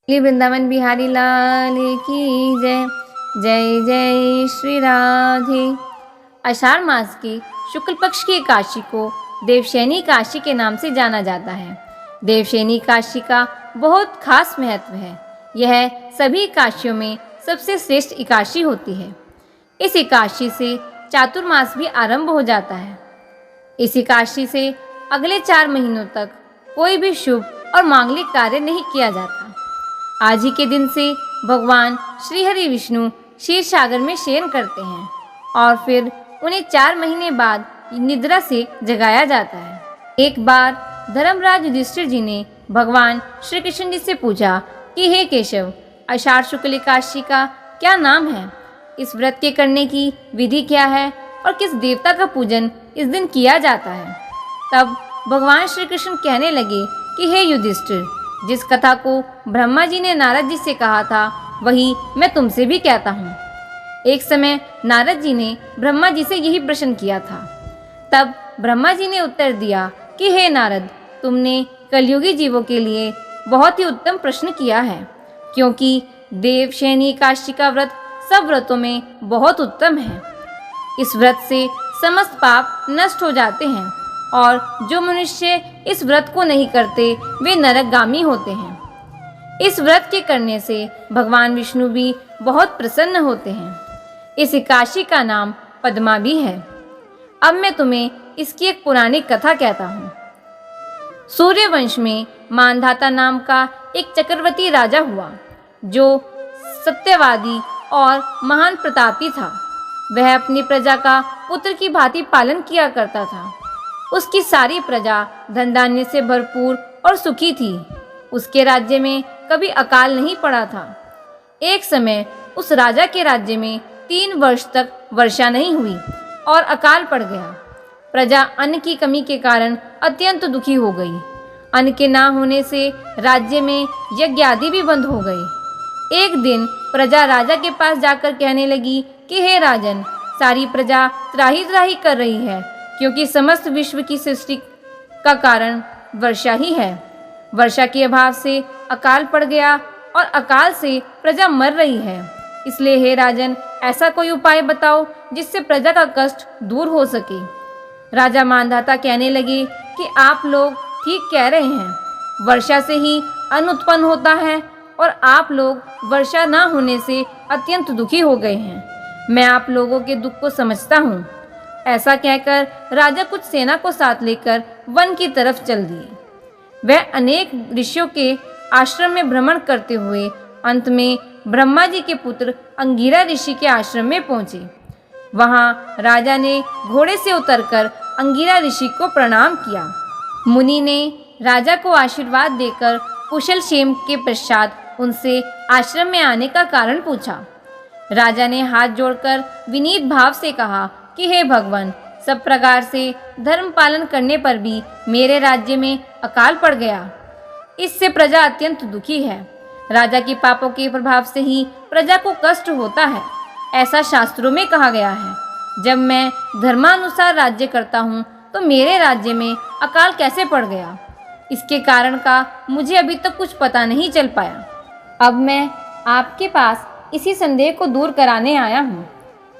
श्री वृंदावन बिहारी लाल की जय। जय जय श्री राधे। आषाढ़ मास के शुक्ल पक्ष की एकादशी को देवशयनी एकादशी के नाम से जाना जाता है। देवशयनी एकादशी का बहुत खास महत्व है। यह सभी एकादशियों में सबसे श्रेष्ठ एकादशी होती है। इस एकादशी से चातुर्मास भी आरंभ हो जाता है। इस एकादशी से अगले 4 महीनों तक कोई भी शुभ और मांगलिक कार्य नहीं किया जाता। आज ही के दिन से भगवान श्री हरि विष्णु क्षीर सागर में शयन करते हैं और फिर उन्हें 4 महीने बाद निद्रा से जगाया जाता है। एक बार धर्मराज युधिष्ठिर जी ने भगवान श्री कृष्ण जी से पूछा कि हे केशव, आषाढ़ शुक्ल एकादशी का क्या नाम है? इस व्रत के करने की विधि क्या है और किस देवता का पूजन इस दिन किया जाता है? तब भगवान श्री कृष्ण कहने लगे कि हे युधिष्ठिर, जिस कथा को ब्रह्मा जी ने नारद जी से कहा था वही मैं तुमसे भी कहता हूँ। एक समय नारद जी ने ब्रह्मा जी से यही प्रश्न किया था। तब ब्रह्मा जी ने उत्तर दिया कि हे नारद, तुमने कलयुगी जीवों के लिए बहुत ही उत्तम प्रश्न किया है, क्योंकि देवशयनी एकादशी का व्रत सब व्रतों में बहुत उत्तम है। इस व्रत से समस्त पाप नष्ट हो जाते हैं और जो मनुष्य इस व्रत को नहीं करते वे नरकगामी होते हैं। इस व्रत के करने से भगवान विष्णु भी बहुत प्रसन्न होते हैं। इस एकादशी का नाम पद्मा भी है। अब मैं तुम्हें इसकी एक पौराणिक कथा कहता हूँ। सूर्यवंश में मानधाता नाम का एक चक्रवर्ती राजा हुआ, जो सत्यवादी और महान प्रतापी था। वह अपनी प्रजा का पुत्र की भांति पालन किया करता था। उसकी सारी प्रजा धन धान्य से भरपूर और सुखी थी। उसके राज्य में कभी अकाल नहीं पड़ा था। एक समय उस राजा के राज्य में 3 वर्ष तक वर्षा नहीं हुई और अकाल पड़ गया। प्रजा अन्न की कमी के कारण अत्यंत दुखी हो गई। अन्न के ना होने से राज्य में यज्ञ आदि भी बंद हो गए। एक दिन प्रजा राजा के पास जाकर कहने लगी कि हे राजन, सारी प्रजा त्राही त्राही कर रही है, क्योंकि समस्त विश्व की सृष्टि का कारण वर्षा ही है। वर्षा के अभाव से अकाल पड़ गया और अकाल से प्रजा मर रही है। इसलिए हे राजन, ऐसा कोई उपाय बताओ जिससे प्रजा का कष्ट दूर हो सके। राजा मानधाता कहने लगे कि आप लोग ठीक कह रहे हैं। वर्षा से ही अन्न उत्पन्न होता है और आप लोग वर्षा ना होने से अत्यंत दुखी हो गए हैं। मैं आप लोगों के दुख को समझता हूँ। ऐसा कहकर राजा कुछ सेना को साथ लेकर वन की तरफ चल दिए। वह अनेक ऋषियों के आश्रम में भ्रमण करते हुए अंत में ब्रह्मा जी के पुत्र अंगिरा ऋषि के आश्रम में पहुंचे। वहां राजा ने घोड़े से उतरकर अंगिरा ऋषि को प्रणाम किया। मुनि ने राजा को आशीर्वाद देकर कुशल क्षेम के पश्चात उनसे आश्रम में आने का कारण पूछा। राजा ने हाथ जोड़कर विनीत भाव से कहा कि हे भगवान, सब प्रकार से धर्म पालन करने पर भी मेरे राज्य में अकाल पड़ गया। इससे प्रजा अत्यंत दुखी है। राजा के पापों के प्रभाव से ही प्रजा को कष्ट होता है, ऐसा शास्त्रों में कहा गया है। जब मैं धर्मानुसार राज्य करता हूँ तो मेरे राज्य में अकाल कैसे पड़ गया? इसके कारण का मुझे अभी तक कुछ पता नहीं चल पाया। अब मैं आपके पास इसी संदेह को दूर कराने आया हूँ।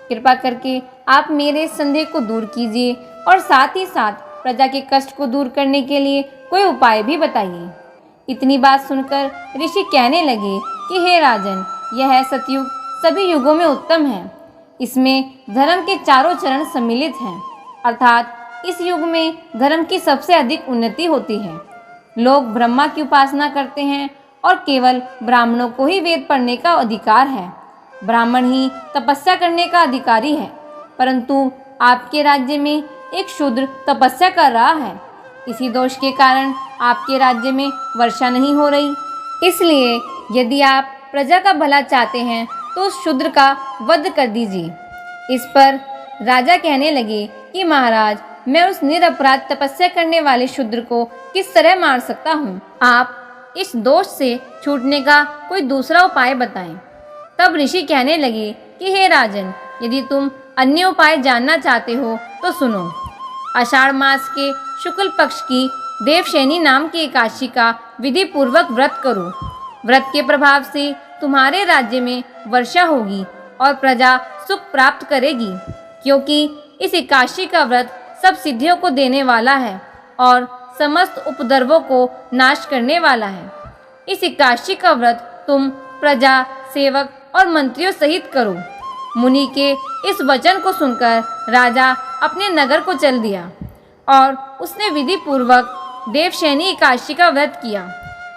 कृपा करके आप मेरे संदेह को दूर कीजिए और साथ ही साथ प्रजा के कष्ट को दूर करने के लिए कोई उपाय भी बताइए। इतनी बात सुनकर ऋषि कहने लगे कि हे राजन, यह सतयुग सभी युगों में उत्तम है। इसमें धर्म के चारों चरण सम्मिलित हैं, अर्थात इस युग में धर्म की सबसे अधिक उन्नति होती है। लोग ब्रह्मा की उपासना करते हैं और केवल ब्राह्मणों को ही वेद पढ़ने का अधिकार है। ब्राह्मण ही तपस्या करने का अधिकारी है, परंतु आपके राज्य में एक शूद्र तपस्या कर रहा है। इसी दोष के कारण आपके राज्य में वर्षा नहीं हो रही। इसलिए यदि आप प्रजा का भला चाहते हैं तो उस शूद्र का वध कर दीजिए। इस पर राजा कहने लगे कि महाराज, मैं उस निरपराध तपस्या करने वाले शूद्र को किस तरह मार सकता हूँ? आप इस दोष से छूटने का कोई दूसरा उपाय बताएं। तब ऋषि कहने लगे कि हे राजन, यदि तुम अन्य उपाय जानना चाहते हो तो सुनो। आषाढ़ मास के शुक्ल पक्ष की देवशयनी नाम की एकादशी का विधि पूर्वक व्रत करो। व्रत के प्रभाव से तुम्हारे राज्य में वर्षा होगी और प्रजा सुख प्राप्त करेगी, क्योंकि इस एकादशी का व्रत सब सिद्धियों को देने वाला है और समस्त उपद्रवों को नाश करने वाला है। इस एकादशी का व्रत तुम प्रजा, सेवक और मंत्रियों सहित करो। मुनि के इस वचन को सुनकर राजा अपने नगर को चल दिया और उसने विधि पूर्वक देवशयनी एकादशी का व्रत किया।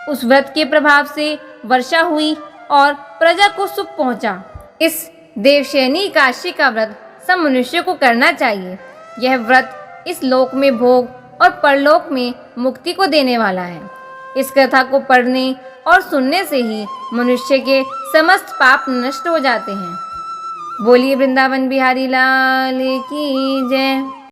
उस व्रत के प्रभाव से वर्षा हुई और प्रजा को सुख पहुंचा। इस देवशयनी एकादशी का व्रत सब मनुष्यों को करना चाहिए। यह व्रत इस लोक में भोग और परलोक में मुक्ति को देने वाला है। इस कथा को पढ़ने और सुनने से ही मनुष्य के समस्त पाप नष्ट हो जाते हैं। बोलिए वृंदावन बिहारी लाल की जय।